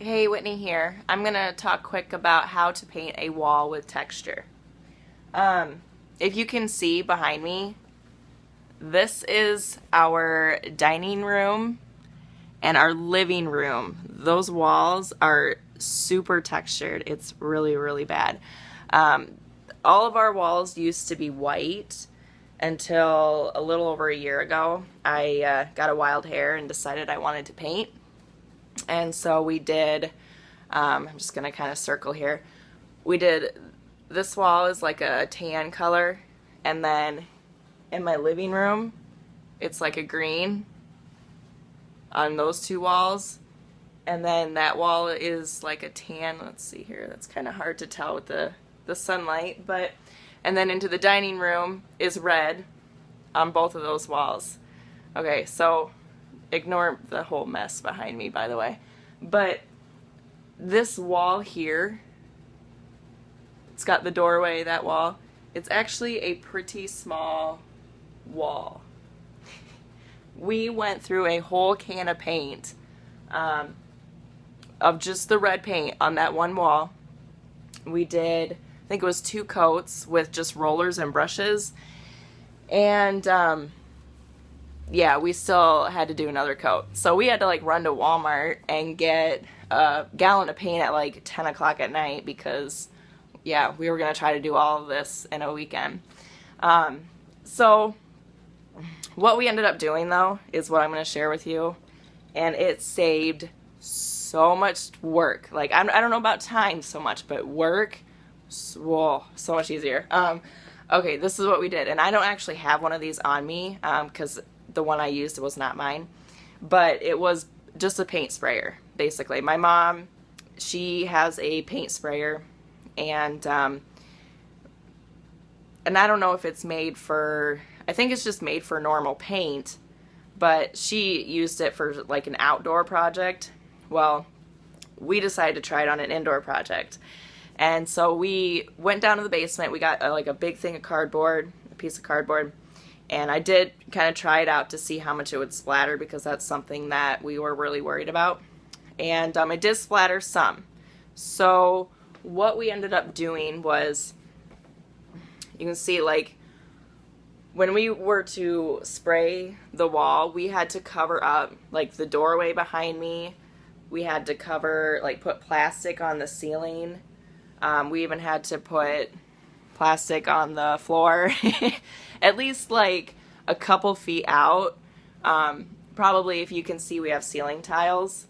Hey, Whitney here. I'm going to talk quick about how to paint a wall with texture. If you can see behind me, this is our dining room and our living room. Those walls are super textured. It's really, really bad. All of our walls used to be white until a little over a year ago. I got a wild hair and decided I wanted to paint. And so we did, I'm just going to kind of circle here. We did, this wall is like a tan color, and then in my living room, it's like a green on those two walls. And then that wall is like a tan, let's see here, that's kind of hard to tell with the sunlight, but, and then into the dining room is red on both of those walls. Okay, so ignore the whole mess behind me, by the way. But this wall here, it's got the doorway, that wall. It's actually a pretty small wall. We went through a whole can of paint of just the red paint on that one wall. We did, I think it was 2 coats with just rollers and brushes. And yeah, we still had to do another coat. So we had to like run to Walmart and get a gallon of paint at like 10 o'clock at night because, yeah, we were going to try to do all of this in a weekend. So what we ended up doing, though, is what I'm going to share with you. And it saved so much work. Like, I don't know about time so much, but work, whoa, so much easier. Okay, this is what we did. And I don't actually have one of these on me because the one I used was not mine, but it was just a paint sprayer, basically. My mom, she has a paint sprayer, and I don't know if it's made for, I think it's just made for normal paint, but she used it for like an outdoor project. Well, we decided to try it on an indoor project. And so we went down to the basement. We got like a big thing of cardboard, a piece of cardboard. And I did kind of try it out to see how much it would splatter because that's something that we were really worried about. And it did splatter some. So what we ended up doing was, you can see like when we were to spray the wall, we had to cover up like the doorway behind me. We had to cover, like put plastic on the ceiling. We even had to put plastic on the floor. At least like a couple feet out. Probably, if you can see, we have ceiling tiles.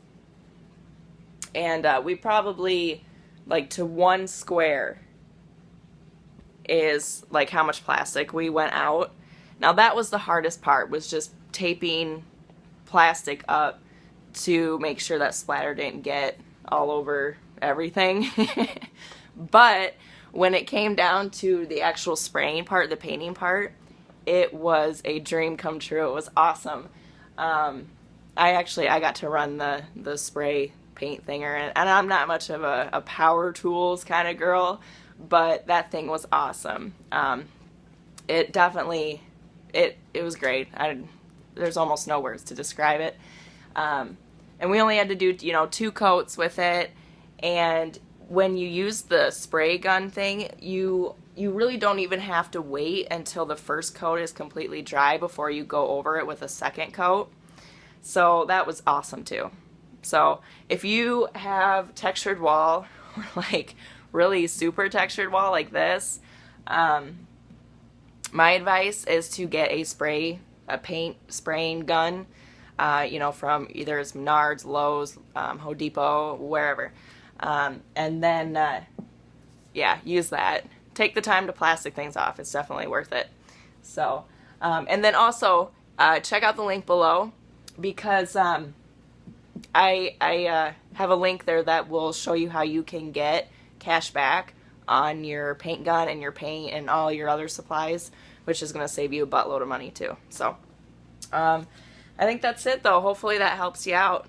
And we probably, like to 1 square is like how much plastic we went out. Now that was the hardest part, was just taping plastic up to make sure that splatter didn't get all over everything. But when it came down to the actual spraying part, the painting part, it was a dream come true. It was awesome. I got to run the spray paint thinger, and I'm not much of a power tools kind of girl, but that thing was awesome. It definitely, it was great. There's almost no words to describe it. And we only had to do, 2 coats with it, and when you use the spray gun thing, you really don't even have to wait until the first coat is completely dry before you go over it with a second coat. So that was awesome too. So if you have textured wall, or like really super textured wall like this, my advice is to get a paint spraying gun, from either Menards, Lowe's, Home Depot, wherever. And then, yeah, use that. Take the time to plastic things off. It's definitely worth it. So, and then also, check out the link below because, I have a link there that will show you how you can get cash back on your paint gun and your paint and all your other supplies, which is going to save you a buttload of money too. So, I think that's it though. Hopefully that helps you out.